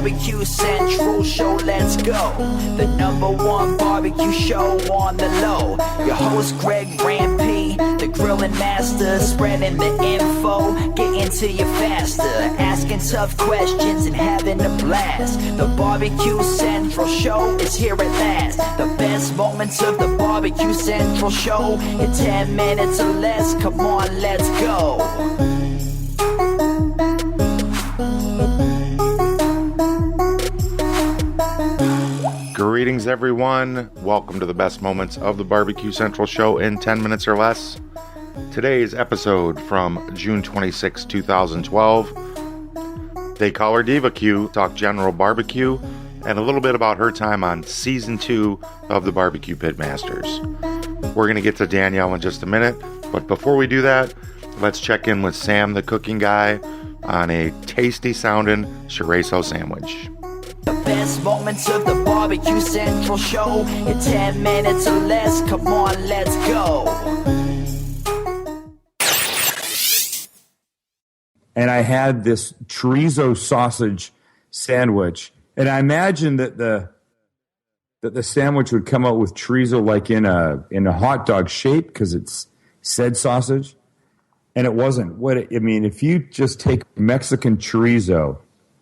BBQ Central Show, let's go. The #1 barbecue show on the low. Your host Greg Rampy, the grilling master, spreading the info, getting to you faster, asking tough questions and having a blast. The BBQ Central Show is here at last. The best moments of the BBQ Central Show in 10 minutes or less. Come on, let's go. Greetings, everyone. Welcome to the best moments of the BBQ Central Show in 10 minutes or less. Today's episode from June 26, 2012. They call her Diva Q, talk general barbecue, and a little bit about her time on Season 2 of the Barbecue Pitmasters. We're going to get to Danielle in just a minute, but before we do that, let's check in with Sam, the cooking guy, on a tasty-sounding chorizo sandwich. The best moments of the BBQ Central Show in 10 minutes or less. Come on, let's go. And I had this chorizo sausage sandwich, and I imagined that the sandwich would come out with chorizo like in a hot dog shape because it's said sausage, and it wasn't. If you just take Mexican chorizo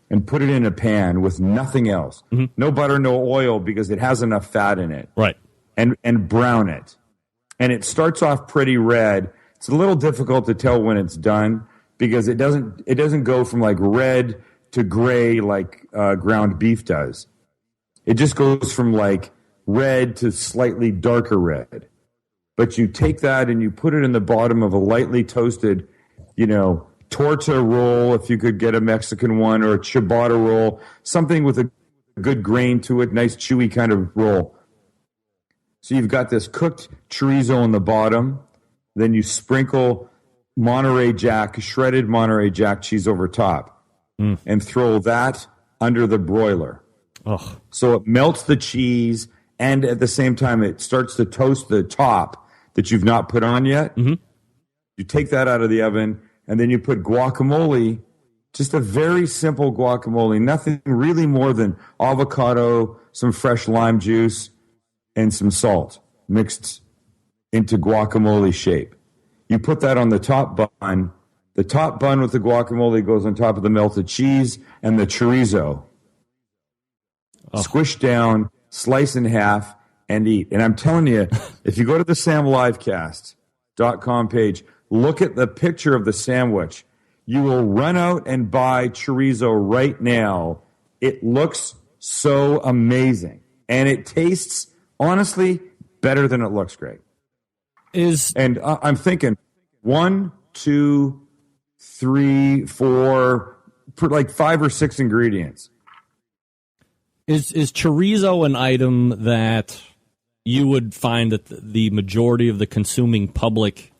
and put it in a pan with nothing else, no butter, no oil, because it has enough fat in it, right? And brown it, and it starts off pretty red. It's a little difficult to tell when it's done, because it doesn't go from like red to gray like ground beef does. It just goes from like red to slightly darker red. But you take that and you put it in the bottom of a lightly toasted, torta roll, if you could get a Mexican one, or a ciabatta roll, something with a good grain to it, nice chewy kind of roll. So you've got this cooked chorizo on the bottom, then you sprinkle shredded Monterey Jack cheese over top, and throw that under the broiler. Oh. So it melts the cheese, and at the same time it starts to toast the top that you've not put on yet. Mm-hmm. You take that out of the oven, and then you put guacamole, just a very simple guacamole, nothing really more than avocado, some fresh lime juice, and some salt mixed into guacamole shape. You put that on the top bun. The top bun with the guacamole goes on top of the melted cheese and the chorizo. Oh. Squish down, slice in half, and eat. And I'm telling you, if you go to the samlivecast.com page, look at the picture of the sandwich. You will run out and buy chorizo right now. It looks so amazing. And it tastes, honestly, better than it looks great. And I'm thinking 1, 2, 3, 4, like 5 or 6 ingredients. Is chorizo an item that you would find that the majority of the consuming public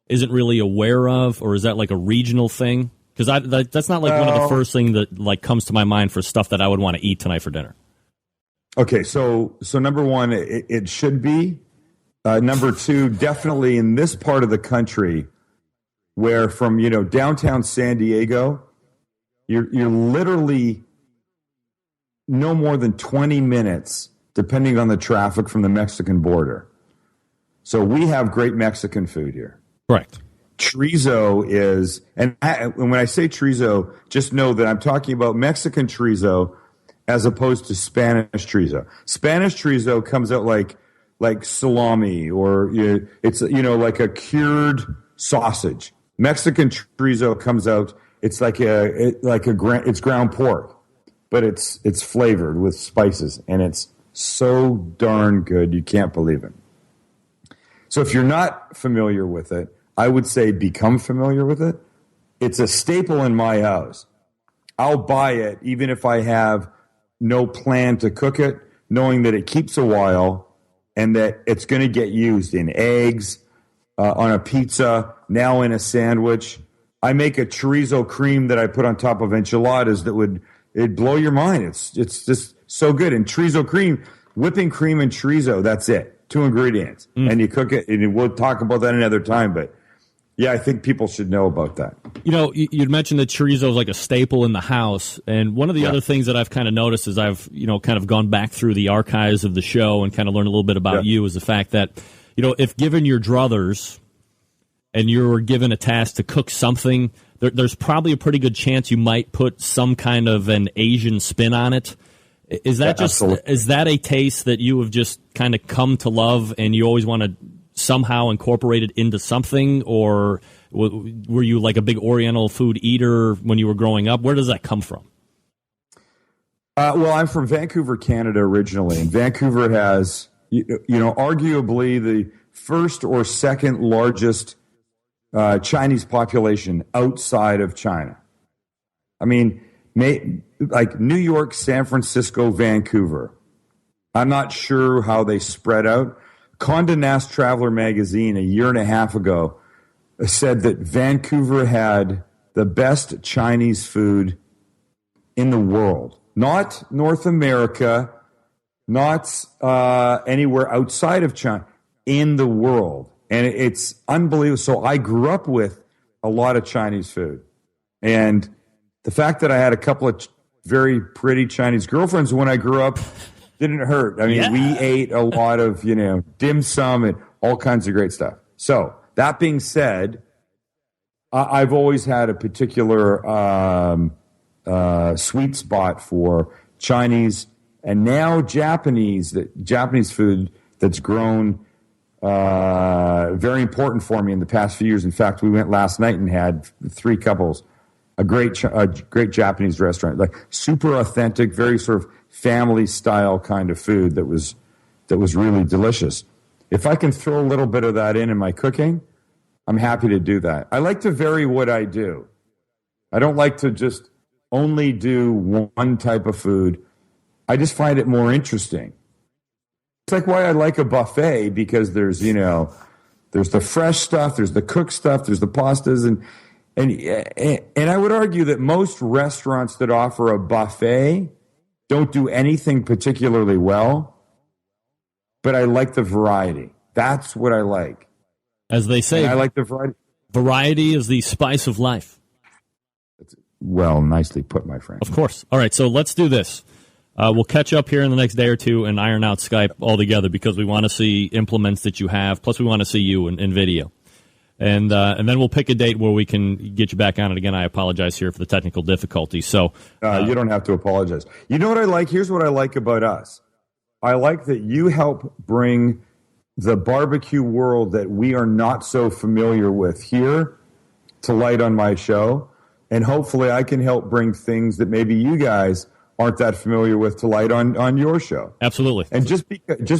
isn't really aware of, or is that like a regional thing? Because that's not like one of the first things that like comes to my mind for stuff that I would want to eat tonight for dinner. Okay, so number one, it should be. Number two, definitely in this part of the country, where from downtown San Diego, you're literally no more than 20 minutes, depending on the traffic, from the Mexican border. So we have great Mexican food here. Correct. Chorizo is, and when I say chorizo, just know that I'm talking about Mexican chorizo as opposed to Spanish chorizo. Spanish chorizo comes out like salami, or it's like a cured sausage. Mexican chorizo comes out, it's it's ground pork, but it's flavored with spices, and it's so darn good you can't believe it. So if you're not familiar with it, I would say become familiar with it. It's a staple in my house. I'll buy it even if I have no plan to cook it, knowing that it keeps a while and that it's going to get used in eggs, on a pizza, now in a sandwich. I make a chorizo cream that I put on top of enchiladas it'd blow your mind. It's just so good. And chorizo cream, whipping cream and chorizo, that's it. 2 ingredients. And you cook it, and we'll talk about that another time, but yeah, I think people should know about that. You know, you'd mentioned that chorizo is like a staple in the house, and one of the other things that I've kind of noticed as I've, kind of gone back through the archives of the show and kind of learned a little bit about you is the fact that, if given your druthers and you're given a task to cook something, there's probably a pretty good chance you might put some kind of an Asian spin on it. Is that is that a taste that you have just kind of come to love and you always want to somehow incorporate it into something, or were you like a big Oriental food eater when you were growing up? Where does that come from? Well, I'm from Vancouver, Canada originally, and Vancouver has, arguably the first or second largest Chinese population outside of China. I mean, like New York, San Francisco, Vancouver. I'm not sure how they spread out. Condé Nast Traveler magazine a year and a half ago said that Vancouver had the best Chinese food in the world. Not North America, not anywhere outside of China, in the world. And it's unbelievable. So I grew up with a lot of Chinese food. And the fact that I had a couple of very pretty Chinese girlfriends when I grew up didn't hurt. I mean, we ate a lot of, dim sum and all kinds of great stuff. So that being said, I've always had a particular sweet spot for Chinese and now Japanese food that's grown very important for me in the past few years. In fact, we went last night and had 3 couples, a great Japanese restaurant, like super authentic, very sort of family style kind of food that was really delicious. If I can throw a little bit of that in my cooking, I'm happy to do that. I like to vary what I do. I don't like to just only do one type of food. I just find it more interesting. It's like why I like a buffet, because there's the fresh stuff, there's the cooked stuff, there's the pastas, and I would argue that most restaurants that offer a buffet don't do anything particularly well, but I like the variety. That's what I like. As they say, I like the variety. Variety is the spice of life. Well, nicely put, my friend. Of course. All right, so let's do this. We'll catch up here in the next day or two and iron out Skype altogether, because we want to see implements that you have, plus we want to see you in video. And then we'll pick a date where we can get you back on it again. I apologize here for the technical difficulties. So you don't have to apologize. You know what I like? Here's what I like about us. I like that you help bring the barbecue world that we are not so familiar with here to light on my show. And hopefully I can help bring things that maybe you guys aren't that familiar with to light on your show. Absolutely. And just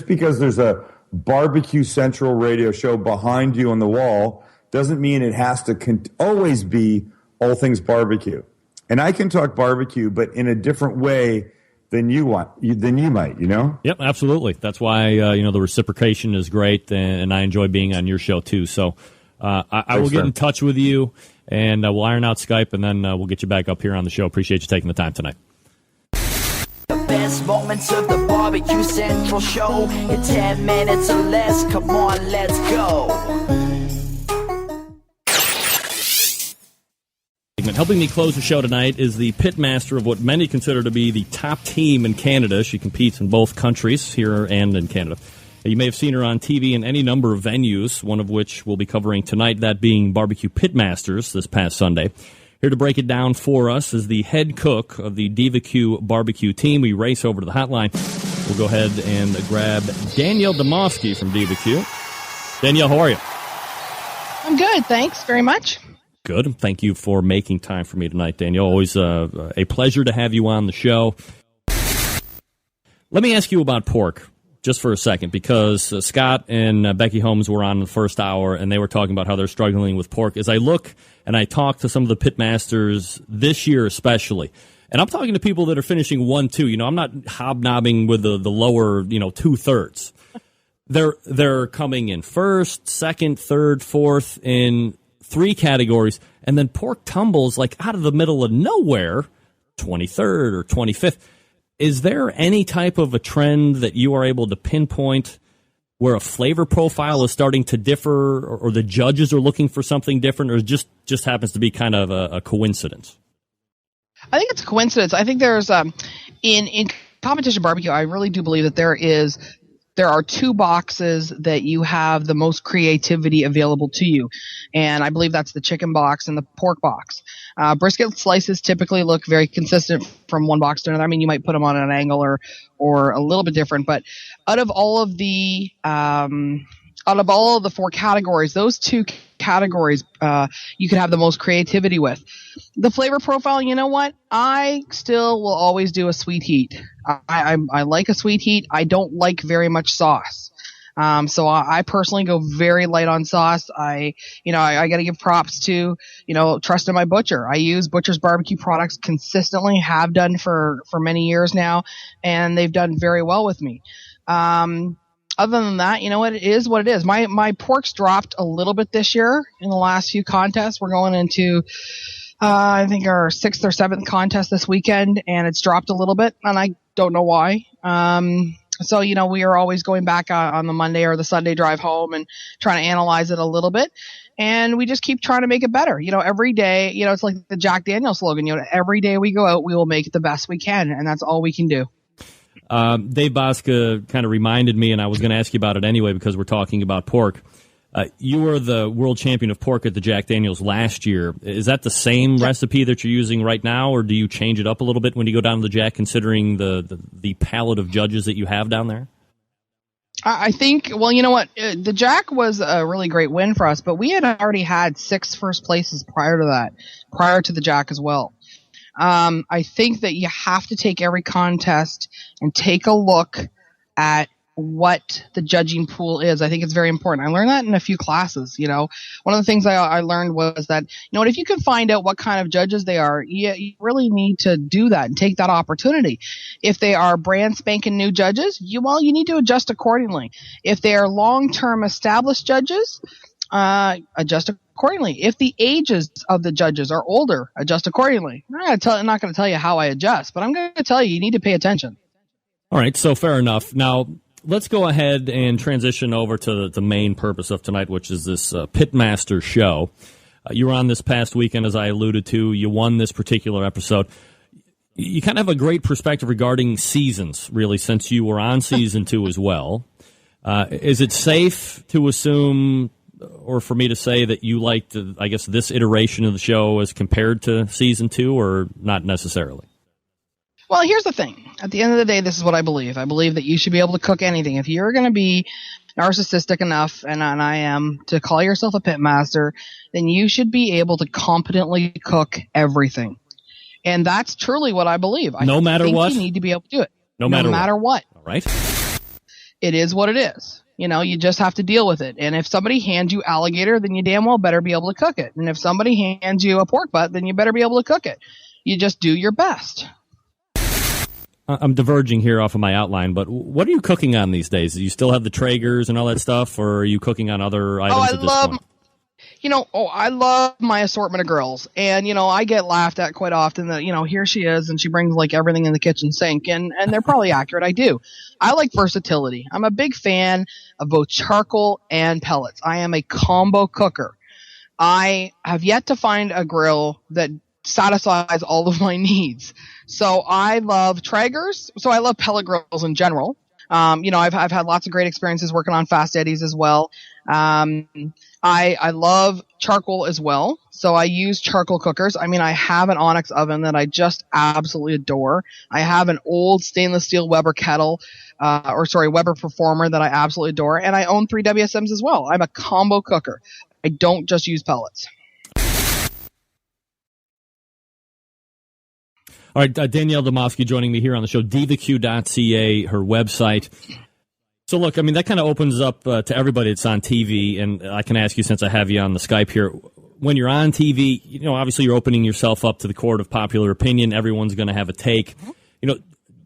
because there's a Barbecue Central radio show behind you on the wall doesn't mean it has to always be all things barbecue. And I can talk barbecue, but in a different way than you might. Yep, absolutely. That's why the reciprocation is great, and I enjoy being on your show too. So I will get in touch with you, and we'll iron out Skype, and then we'll get you back up here on the show. Appreciate you taking the time tonight. The best moments of the Barbecue Central show in 10 minutes or less. Come on, let's go. Helping me close the show tonight is the pitmaster of what many consider to be the top team in Canada. She competes in both countries, here and in Canada. You may have seen her on TV in any number of venues, one of which we'll be covering tonight, that being Barbecue Pitmasters this past Sunday. Here to break it down for us is the head cook of the BBQ barbecue team. We race over to the hotline. We'll go ahead and grab Danielle Domofsky from BBQ. Danielle, how are you? I'm good, thanks very much. Good. Thank you for making time for me tonight, Danielle. Always a pleasure to have you on the show. Let me ask you about pork just for a second, because Scott and Becky Holmes were on the first hour, and they were talking about how they're struggling with pork. As I look and I talk to some of the pitmasters this year especially, and I'm talking to people that are finishing 1-2. I'm not hobnobbing with the lower, 2/3. They're coming in first, second, third, fourth in 3 categories, and then pork tumbles like out of the middle of nowhere, 23rd or 25th. Is there any type of a trend that you are able to pinpoint where a flavor profile is starting to differ, or the judges are looking for something different, or just happens to be kind of a coincidence? I think it's a coincidence. I think there's in competition barbecue, I really do believe that there are two boxes that you have the most creativity available to you. And I believe that's the chicken box and the pork box. Brisket slices typically look very consistent from one box to another. I mean, you might put them on an angle or a little bit different, but out of all of the four categories, those two categories, you could have the most creativity with. The flavor profile, you know what? I still will always do a sweet heat. I like a sweet heat. I don't like very much sauce. So I personally go very light on sauce. I got to give props to, trust in my butcher. I use Butcher's barbecue products consistently, have done for many years now, and they've done very well with me. Other than that, it is what it is. My pork's dropped a little bit this year in the last few contests. We're going into, I think, our 6th or 7th contest this weekend, and it's dropped a little bit, and I don't know why. So, we are always going back on the Monday or the Sunday drive home and trying to analyze it a little bit. And we just keep trying to make it better. Every day, it's like the Jack Daniel's slogan, every day we go out, we will make it the best we can. And that's all we can do. Dave Bosca kind of reminded me, and I was going to ask you about it anyway because we're talking about pork. You were the world champion of pork at the Jack Daniel's last year. Is that the same recipe that you're using right now, or do you change it up a little bit when you go down to the Jack, considering the palette of judges that you have down there? I think, well, you know what? The Jack was a really great win for us, but we had already had 6 first places prior to the Jack as well. I think that you have to take every contest and take a look at what the judging pool is. I think it's very important. I learned that in a few classes. One of the things I learned was that, if you can find out what kind of judges they are, you really need to do that and take that opportunity. If they are brand spanking new judges, you need to adjust accordingly. If they are long-term established judges, adjust accordingly. If the ages of the judges are older, adjust accordingly. I'm not going to tell you how I adjust, but I'm going to tell you need to pay attention. All right, so fair enough. Now, let's go ahead and transition over to the main purpose of tonight, which is this Pitmaster show. You were on this past weekend, as I alluded to. You won this particular episode. You kind of have a great perspective regarding seasons, really, since you were on season 2 as well. Is it safe to assume, or for me to say, that you liked, I guess, this iteration of the show as compared to season 2, or not necessarily? Well, here's the thing. At the end of the day, this is what I believe. I believe that you should be able to cook anything. If you're going to be narcissistic enough, and I am, to call yourself a pitmaster, then you should be able to competently cook everything. And that's truly what I believe. No matter what? You need to be able to do it. No matter what. All right. It is what it is. You just have to deal with it. And if somebody hands you alligator, then you damn well better be able to cook it. And if somebody hands you a pork butt, then you better be able to cook it. You just do your best. I'm diverging here off of my outline, but what are you cooking on these days? Do you still have the Traegers and all that stuff, or are you cooking on other items at this point? I love my assortment of grills. And, I get laughed at quite often that, here she is and she brings like everything in the kitchen sink. And they're probably accurate. I do. I like versatility. I'm a big fan of both charcoal and pellets. I am a combo cooker. I have yet to find a grill that satisfies all of my needs. So I love Traegers. So I love pellet grills in general. I've had lots of great experiences working on Fast Eddies as well. I love charcoal as well. So I use charcoal cookers. I mean, I have an Onyx oven that I just absolutely adore. I have an old stainless steel Weber kettle, Weber Performer that I absolutely adore. And I own 3 WSMs as well. I'm a combo cooker. I don't just use pellets. All right, Danielle Domofsky joining me here on the show, BBQ.ca, her website. So, look, I mean, that kind of opens up to everybody that's on TV, and I can ask you, since I have you on the Skype here, when you're on TV, obviously you're opening yourself up to the court of popular opinion. Everyone's going to have a take.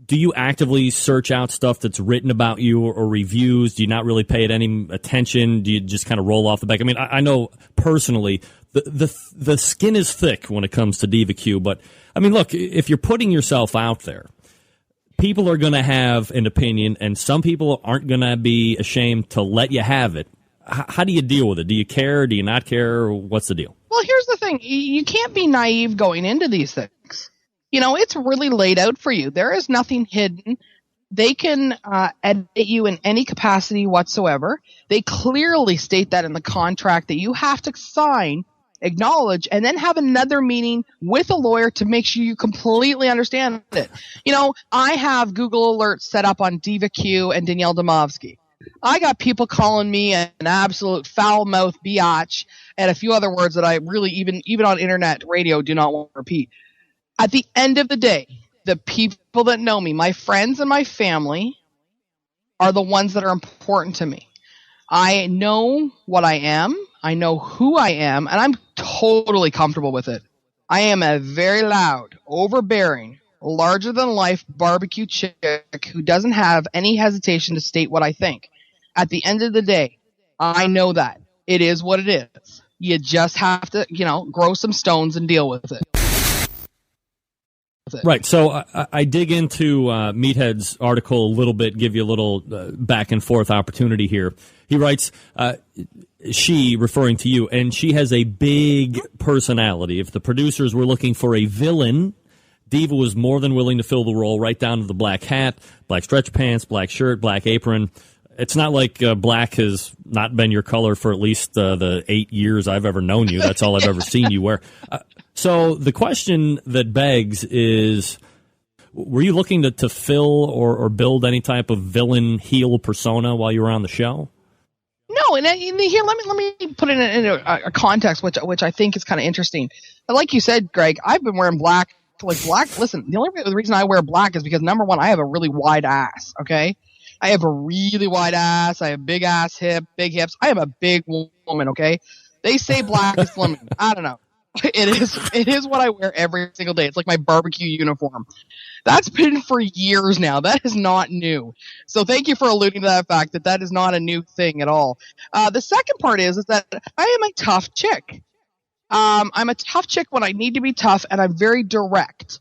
Do you actively search out stuff that's written about you or reviews? Do you not really pay it any attention? Do you just kind of roll off the back? I mean, I know personally the skin is thick when it comes to BBQ, but I mean, look, if you're putting yourself out there, people are going to have an opinion, and some people aren't going to be ashamed to let you have it. How do you deal with it? Do you care? Do you not care? What's the deal? Well, here's the thing. You can't be naive going into these things. It's really laid out for you. There is nothing hidden. They can edit you in any capacity whatsoever. They clearly state that in the contract that you have to sign, acknowledge, and then have another meeting with a lawyer to make sure you completely understand it. I have Google Alerts set up on BBQ and Danielle Domovsky. I got people calling me an absolute foul-mouthed biatch and a few other words that I really, even on internet radio, do not want to repeat. At the end of the day, the people that know me, my friends and my family, are the ones that are important to me. I know what I am. I know who I am, and I'm totally comfortable with it. I am a very loud, overbearing, larger-than-life barbecue chick who doesn't have any hesitation to state what I think. At the end of the day, I know that. It is what it is. You just have to, grow some stones and deal with it. Right. So I dig into Meathead's article a little bit, give you a little back and forth opportunity here. He writes, she, referring to you, and she has a big personality. If the producers were looking for a villain, Diva was more than willing to fill the role, right down to the black hat, black stretch pants, black shirt, black apron. It's not like black has not been your color for at least the 8 years I've ever known you. That's all I've ever seen you wear. So the question that begs is, were you looking to fill or build any type of villain heel persona while you were on the show? No, and here, let me put it in a context, which I think is kind of interesting. Like you said, Greg, I've been wearing black. Listen, the only reason I wear black is because, number one, I have a really wide ass, okay? I have a really wide ass. I have big ass big hips. I am a big woman, okay? They say black is slimming. I don't know. It is what I wear every single day. It's like my barbecue uniform. That's been for years now. That is not new. So thank you for alluding to that fact that is not a new thing at all. The second part is that I am a tough chick. I'm a tough chick when I need to be tough, and I'm very direct.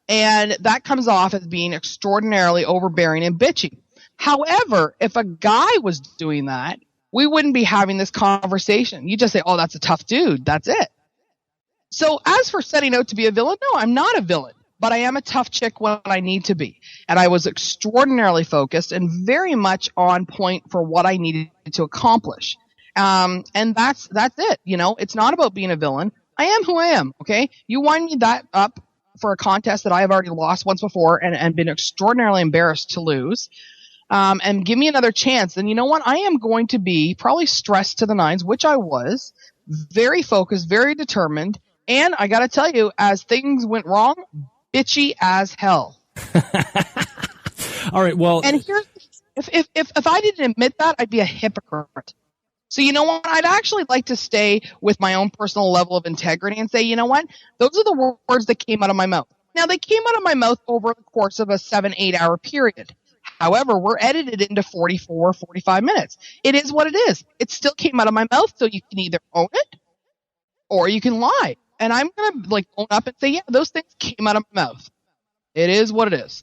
And that comes off as being extraordinarily overbearing and bitchy. However, if a guy was doing that, we wouldn't be having this conversation. You just say, oh, that's a tough dude. That's it. So as for setting out to be a villain, no, I'm not a villain, but I am a tough chick when I need to be. And I was extraordinarily focused and very much on point for what I needed to accomplish. And that's it. It's not about being a villain. I am who I am. Okay. You wind me that up for a contest that I have already lost once before and been extraordinarily embarrassed to lose. And give me another chance, then you know what? I am going to be probably stressed to the nines, which I was, very focused, very determined, and I got to tell you, as things went wrong, bitchy as hell. All right, well, and here's if I didn't admit that, I'd be a hypocrite. So you know what? I'd actually like to stay with my own personal level of integrity and say, you know what? Those are the words that came out of my mouth. Now, they came out of my mouth over the course of a 7-8 hour period. However, we're edited into 44, 45 minutes. It is what it is. It still came out of my mouth, so you can either own it or you can lie. And I'm going to own up and say, yeah, those things came out of my mouth. It is what it is.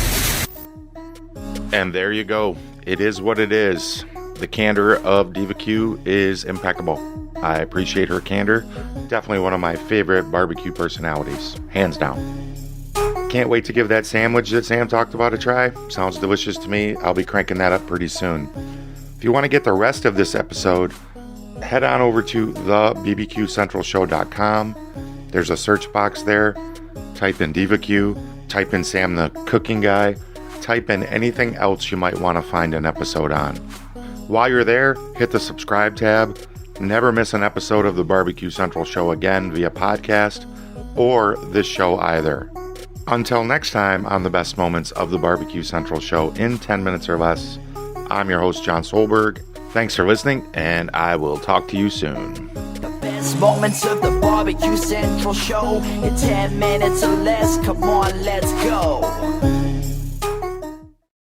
And there you go. It is what it is. The candor of BBQ is impeccable. I appreciate her candor. Definitely one of my favorite barbecue personalities. Hands down. Can't wait to give that sandwich that Sam talked about a try. Sounds delicious to me. I'll be cranking that up pretty soon. If you want to get the rest of this episode, head on over to thebbqcentralshow.com. There's a search box there. Type in BBQ, type in Sam the Cooking Guy, type in anything else you might want to find an episode on. While you're there, hit the subscribe tab. Never miss an episode of the Barbecue Central Show again via podcast or this show either. Until next time on the best moments of the Barbecue Central Show in 10 minutes or less, I'm your host, John Solberg. Thanks for listening, and I will talk to you soon. The best moments of the Barbecue Central Show in 10 minutes or less. Come on, let's go.